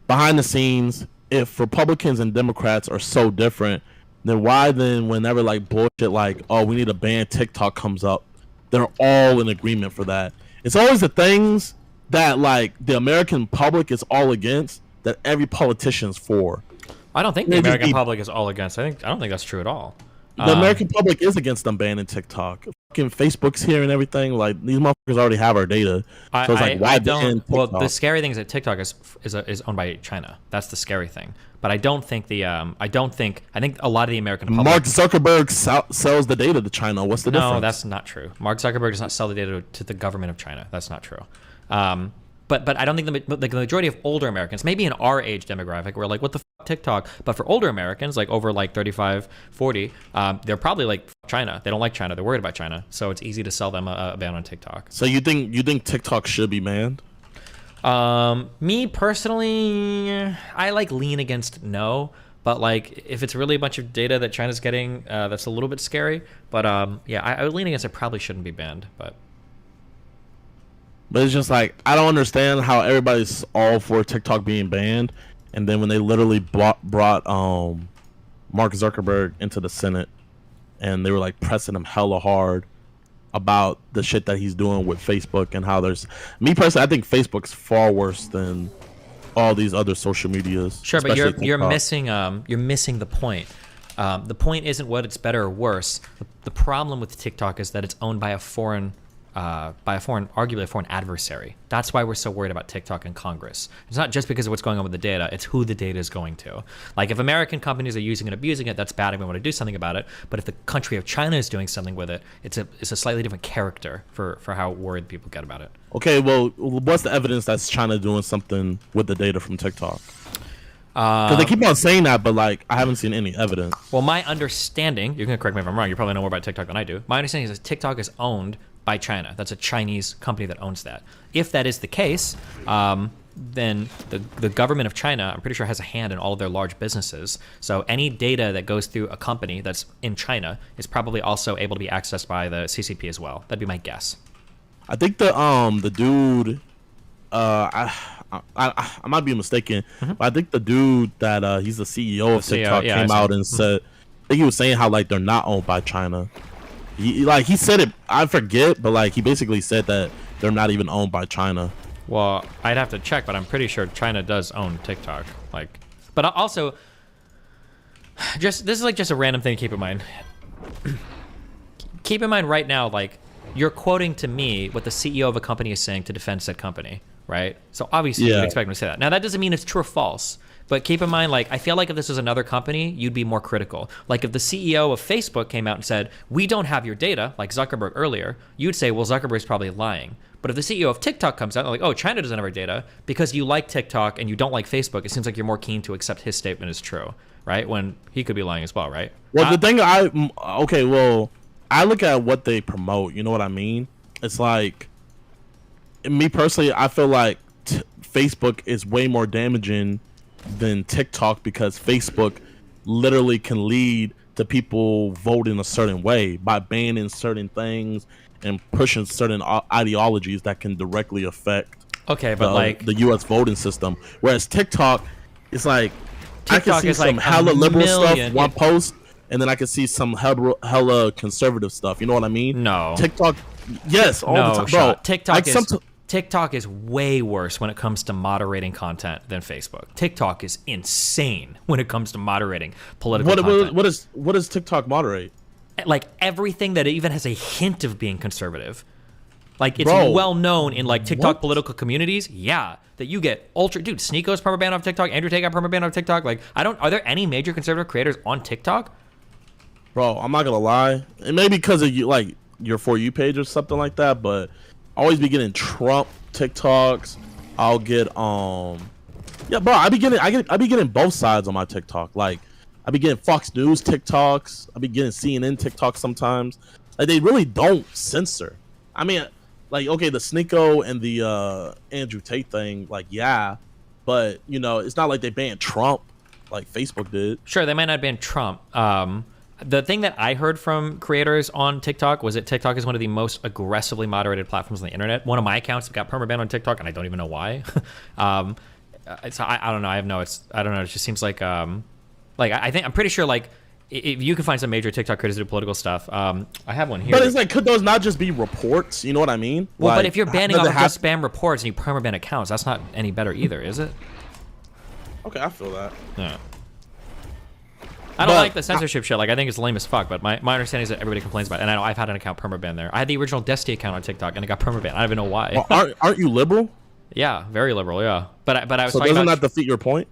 behind the scenes, if Republicans and Democrats are so different, then why then whenever like bullshit like, oh, we need to ban TikTok comes up, they're all in agreement for that. It's always the things that like the American public is all against that every politician's for. I don't think the American public is all against. I don't think that's true at all. The American public is against them banning TikTok. Fucking Facebook's here and everything. Like these motherfuckers already have our data. So it's like, why ban TikTok? Well, the scary thing is that TikTok is owned by China. That's the scary thing. But I think a lot of the American public. Mark Zuckerberg sells the data to China. What's the difference? No, that's not true. Mark Zuckerberg does not sell the data to the government of China. That's not true. But I don't think the majority of older Americans, maybe in our age demographic, we're like, what the fuck, TikTok? But for older Americans, like over like 35, 40, they're probably like China. They don't like China. They're worried about China. So it's easy to sell them a ban on TikTok. So you think TikTok should be banned? Me personally, I like lean against no. But like, if it's really a bunch of data that China's getting, that's a little bit scary. But yeah, I would lean against it. Probably shouldn't be banned. But it's just like, I don't understand how everybody's all for TikTok being banned, and then when they literally brought Mark Zuckerberg into the Senate, and they were like pressing him hella hard about the shit that he's doing with Facebook and how there's, me personally, I think Facebook's far worse than all these other social medias. Sure, but you're missing the point. The point isn't what it's better or worse. The problem with TikTok is that it's owned by arguably a foreign adversary. That's why we're so worried about TikTok in Congress. It's not just because of what's going on with the data, it's who the data is going to. Like if American companies are using and abusing it, that's bad and we want to do something about it. But if the country of China is doing something with it, it's a slightly different character for how worried people get about it. Okay, well, what's the evidence that's China doing something with the data from TikTok? Because they keep on saying that, but like I haven't seen any evidence. Well, my understanding, you're going to correct me if I'm wrong, you probably know more about TikTok than I do. My understanding is that TikTok is owned by China. That's a Chinese company that owns that. If that is the case, then the government of China, I'm pretty sure, has a hand in all of their large businesses. So any data that goes through a company that's in China is probably also able to be accessed by the CCP as well. That'd be my guess. I think the dude, I might be mistaken, but I think the dude that he's the CEO of TikTok came out and said, I think he was saying how like they're not owned by China. He said it, I forget, but like he basically said that they're not even owned by China. Well, I'd have to check, but I'm pretty sure China does own TikTok. Like, but also, this is like just a random thing to keep in mind. Keep in mind right now, like you're quoting to me what the CEO of a company is saying to defend said company, right? So obviously you'd expect him to say that. Now that doesn't mean it's true or false. But keep in mind, like, I feel like if this was another company, you'd be more critical. Like, if the CEO of Facebook came out and said, we don't have your data, like Zuckerberg earlier, you'd say, well, Zuckerberg's probably lying. But if the CEO of TikTok comes out and like, oh, China doesn't have our data, because you like TikTok and you don't like Facebook, it seems like you're more keen to accept his statement as true, right? When he could be lying as well, right? Well, the thing I look at what they promote, you know what I mean? It's like, me personally, I feel like Facebook is way more damaging than TikTok because Facebook literally can lead to people voting a certain way by banning certain things and pushing certain ideologies that can directly affect the U.S. voting system. Whereas TikTok, it's like I can see some hella liberal stuff one post, and then I can see some hella conservative stuff. You know what I mean? No. TikTok, yes, all the time, bro. TikTok is way worse when it comes to moderating content than Facebook. TikTok is insane when it comes to moderating political content. What does TikTok moderate? Like everything that even has a hint of being conservative. Like it's well known in like TikTok political communities. Yeah, that you get ultra dude. Sneako's permabanned off TikTok. Andrew Tate got permabanned off TikTok. Like are there any major conservative creators on TikTok? Bro, I'm not gonna lie. It may be because of you, like your For You page or something like that, but always be getting Trump TikToks. I'll get yeah, bro. I be getting both sides on my TikTok. Like I be getting Fox News TikToks. I be getting CNN TikToks sometimes. Like they really don't censor. I mean, like okay, the Sneeko and the Andrew Tate thing, like yeah, but you know, it's not like they banned Trump like Facebook did. Sure, they might not ban Trump. The thing that I heard from creators on TikTok was that TikTok is one of the most aggressively moderated platforms on the internet. One of my accounts got permabanned on TikTok, and I don't even know why. I don't know. I have no. I don't know. It just seems like I think I'm pretty sure like if you can find some major TikTok creators who do political stuff. I have one here. But it's like, could those not just be reports? You know what I mean? Well, like, but if you're banning off just spam reports and you permaban accounts, that's not any better either, is it? Okay, I feel that. Yeah. I don't like the censorship shit. Like, I think it's lame as fuck. But my understanding is that everybody complains about it. And I know I've had an account permaban there. I had the original Destiny account on TikTok, and it got permaban. I don't even know why. Well, aren't you liberal? Yeah, very liberal. Yeah, but I was. So talking doesn't about, that defeat your point?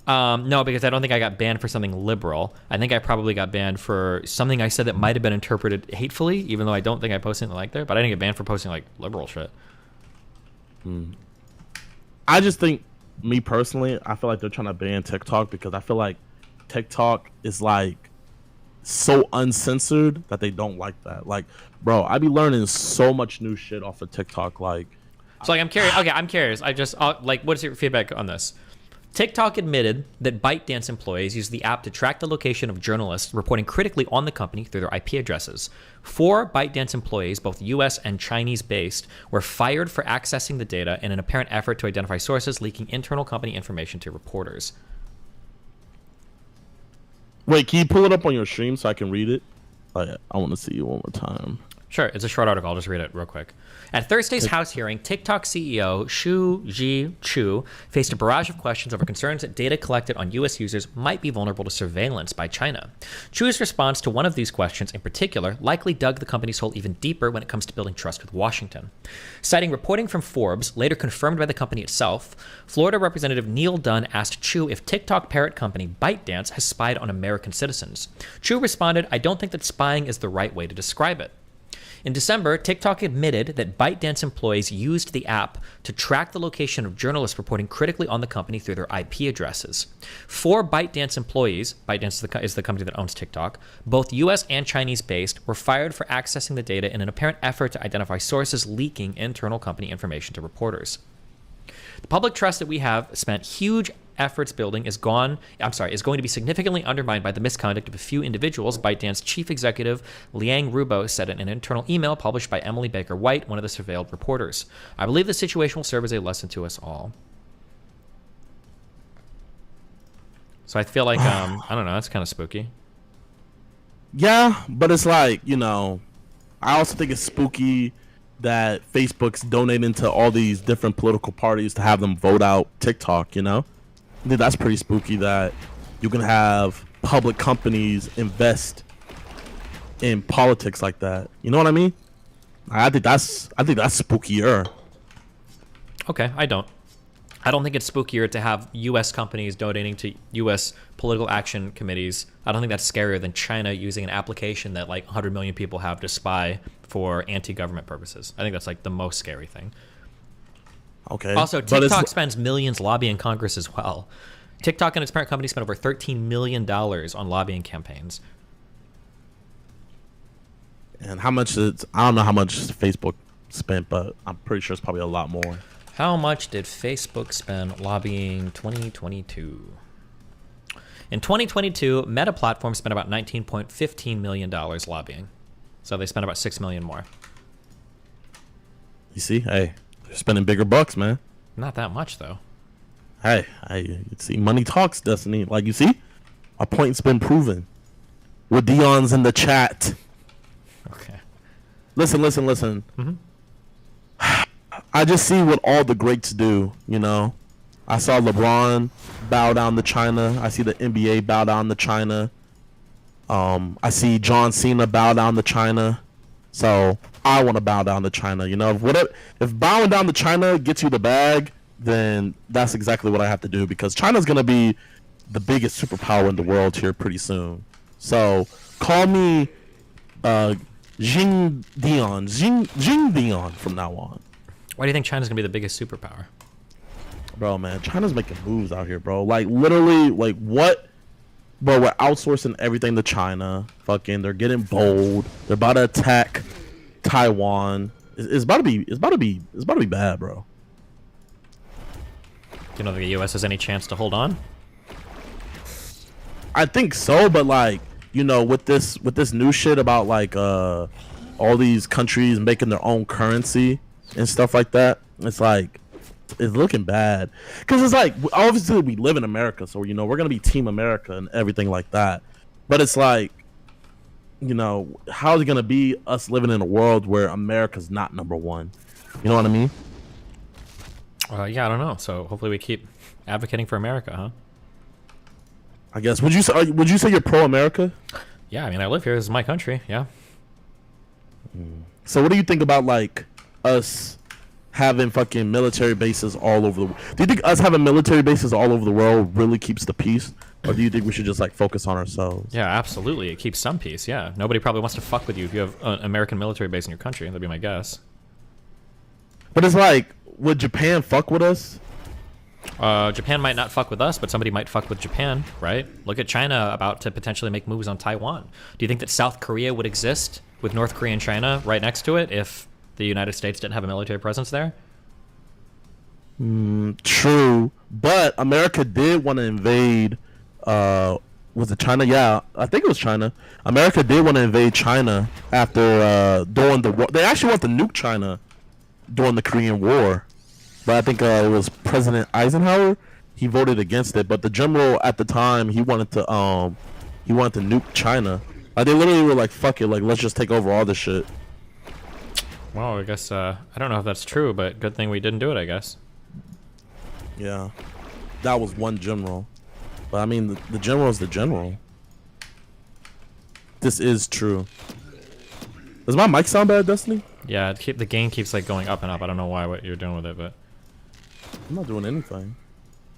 No, because I don't think I got banned for something liberal. I think I probably got banned for something I said that might have been interpreted hatefully, even though I don't think I posted something like there. But I didn't get banned for posting like liberal shit. I just think, me personally, I feel like they're trying to ban TikTok because I feel like TikTok is like so uncensored that they don't like that. Like, bro, I be learning so much new shit off of TikTok. Like, so like, I'm curious. Okay, I'm curious. Like, what is your feedback on this? TikTok admitted that ByteDance employees used the app to track the location of journalists reporting critically on the company through their IP addresses. 4 ByteDance employees, both US and Chinese based, were fired for accessing the data in an apparent effort to identify sources leaking internal company information to reporters. Wait, can you pull it up on your stream so I can read it? I want to see you one more time. Sure, it's a short article. I'll just read it real quick. At Thursday's House hearing, TikTok CEO Shou Chu faced a barrage of questions over concerns that data collected on U.S. users might be vulnerable to surveillance by China. Chu's response to one of these questions in particular likely dug the company's hole even deeper when it comes to building trust with Washington. Citing reporting from Forbes, later confirmed by the company itself, Florida Representative Neil Dunn asked Chu if TikTok parent company ByteDance has spied on American citizens. Chu responded, "I don't think that spying is the right way to describe it." In December, TikTok admitted that ByteDance employees used the app to track the location of journalists reporting critically on the company through their IP addresses. 4 ByteDance employees, ByteDance is the company that owns TikTok, both US and Chinese based, were fired for accessing the data in an apparent effort to identify sources leaking internal company information to reporters. The public trust that we have spent huge efforts building is going to be significantly undermined by the misconduct of a few individuals, ByteDance chief executive Liang Rubo said in an internal email published by Emily Baker White, one of the surveilled reporters. I believe the situation will serve as a lesson to us all. So I feel like, I don't know, that's kind of spooky. Yeah, but it's like, I also think it's spooky that Facebook's donating to all these different political parties to have them vote out TikTok, I think that's pretty spooky that you can have public companies invest in politics like that. You know what I mean? I think that's spookier. Okay, I don't think it's spookier to have U.S. companies donating to U.S. political action committees. I don't think that's scarier than China using an application that like 100 million people have to spy for anti-government purposes. I think that's like the most scary thing. Okay. Also, TikTok spends millions lobbying Congress as well. TikTok and its parent company spent over $13 million on lobbying campaigns. And how much I don't know how much Facebook spent, but I'm pretty sure it's probably a lot more. How much did Facebook spend lobbying 2022? In 2022, Meta Platform spent about $19.15 million lobbying. So they spent about $6 million more. You see? Hey, they're spending bigger bucks, man. Not that much, though. Hey, you see, money talks, Destiny. Like, you see? A point's been proven. With Dion's in the chat. Okay. Listen. Mm-hmm. I just see what all the greats do, I saw LeBron bow down to China. I see the NBA bow down to China. I see John Cena bow down to China. So I want to bow down to China. If bowing down to China gets you the bag, then that's exactly what I have to do, because China's going to be the biggest superpower in the world here pretty soon. So call me Jidion from now on. Why do you think China's going to be the biggest superpower? Bro, man, China's making moves out here, bro. Like, literally, like, what? Bro, we're outsourcing everything to China. Fucking, they're getting bold. They're about to attack Taiwan. It's about to be bad, bro. Do you know the U.S. has any chance to hold on? I think so, but like, with this new shit about like all these countries making their own currency and stuff like that, it's like it's looking bad because it's like obviously we live in America, so you know we're gonna be Team America and everything like that. But it's like, you know, how is it gonna be us living in a world where America's not number one? You know what I mean? Yeah, I don't know. So hopefully we keep advocating for America, huh? I guess. Would you say you're pro America? Yeah, I mean, I live here. This is my country. Yeah. So what do you think about like us having fucking military bases all over the world? Do you think us having military bases all over the world really keeps the peace? Or do you think we should just like focus on ourselves? Yeah, absolutely. It keeps some peace. Yeah. Nobody probably wants to fuck with you if you have an American military base in your country. That'd be my guess. But it's like, would Japan fuck with us? Japan might not fuck with us, but somebody might fuck with Japan, right? Look at China about to potentially make moves on Taiwan. Do you think that South Korea would exist with North Korea and China right next to it if the United States didn't have a military presence there? True, but America did want to invade. Was it China? Yeah, I think it was China. America did want to invade China after during the war. They actually want to nuke China during the Korean War, but I think it was President Eisenhower. He voted against it, but the general at the time he wanted to nuke China. Like they literally were like, "Fuck it, like let's just take over all this shit." Well, I guess I don't know if that's true, but good thing we didn't do it, I guess. Yeah, that was one general. But I mean, the general is the general. This is true. Does my mic sound bad, Destiny? Yeah, the gain keeps like going up and up. I don't know what you're doing with it, but I'm not doing anything.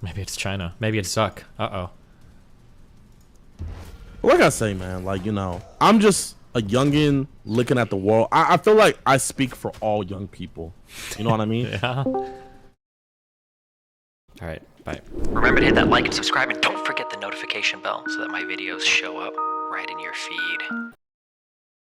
maybe it's China. Maybe it's Zuck. Uh-oh. Like I say, man, like, you know, I'm just a youngin looking at the world. I feel like I speak for all young people. You know what I mean? Yeah. All right, bye. Remember to hit that like and subscribe, and don't forget the notification bell so that my videos show up right in your feed.